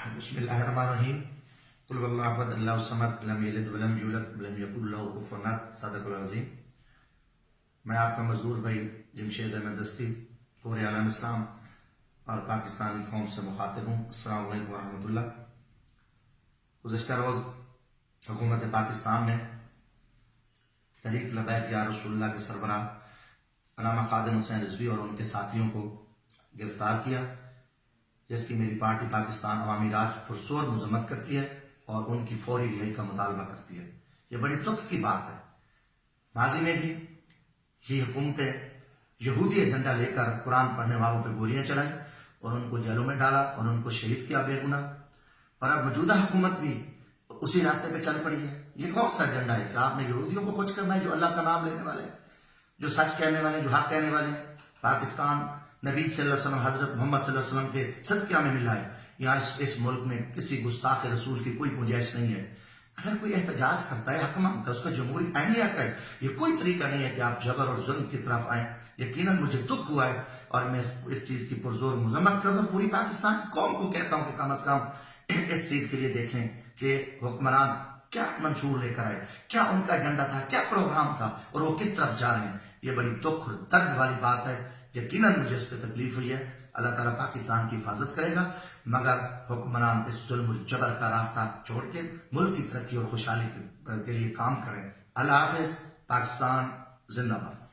بسم اللہ الرحمن الرحیم قل واللہ احد اللہ الصمد لم یلد ولم یولد ولم یکن لہ کفوا احد صدق العظیم۔ میں آپ کا مزدور بھائی جمشید احمد دستی پورے عالم اسلام اور پاکستانی قوم سے مخاطب ہوں۔ السلام علیکم ورحمۃ اللہ۔ گزشتہ روز حکومت پاکستان نے تحریک لبیک یا رسول اللہ کے سربراہ علامہ خادم حسین رضوی اور ان کے ساتھیوں کو گرفتار کیا، جس کی میری پارٹی پاکستان عوامی راج پرزور مذمت کرتی ہے اور ان کی فوری رہائی کا مطالبہ کرتی ہے۔ یہ بڑی دکھ کی بات ہے۔ ماضی میں بھی یہ حکومتیں یہودی ایجنڈا لے کر قرآن پڑھنے والوں پہ گولیاں چلائیں اور ان کو جیلوں میں ڈالا اور ان کو شہید کیا بے گناہ، اور اب موجودہ حکومت بھی اسی راستے پہ چل پڑی ہے۔ یہ کون سا ایجنڈا ہے کہ آپ نے یہودیوں کو خوش کرنا ہے جو اللہ کا نام لینے والے ہیں، جو سچ کہنے والے ہیں، جو حق کہنے والے ہیں؟ پاکستان نبی صلی اللہ علیہ وسلم حضرت محمد صلی اللہ علیہ وسلم کے صدقہ میں ملا ہے۔ یہاں اس ملک میں کسی گستاخ رسول کی کوئی گنجائش نہیں ہے۔ اگر کوئی احتجاج کرتا ہے، حق مانگتا ہے، اس کا جمہوری آئینی حق ہے۔ یہ کوئی طریقہ نہیں ہے کہ آپ جبر اور ظلم کی طرف آئیں۔ یقیناً مجھے دکھ ہوا ہے اور میں اس چیز کی پرزور مذمت کرتا ہوں۔ پوری پاکستان کی قوم کو کہتا ہوں کہ کم از کم اس چیز کے لیے دیکھیں کہ حکمران کیا منشور لے کر آئے، کیا ان کا ایجنڈا تھا، کیا پروگرام تھا اور وہ کس طرف جا رہے ہیں۔ یہ بڑی دکھ اور درد والی بات ہے۔ یقیناً مجھے اس پہ تکلیف ہوئی ہے۔ اللہ تعالیٰ پاکستان کی حفاظت کرے گا، مگر حکمران اس ظلم و جبر کا راستہ چھوڑ کے ملک کی ترقی اور خوشحالی کے لیے کام کریں۔ اللہ حافظ۔ پاکستان زندہ باد۔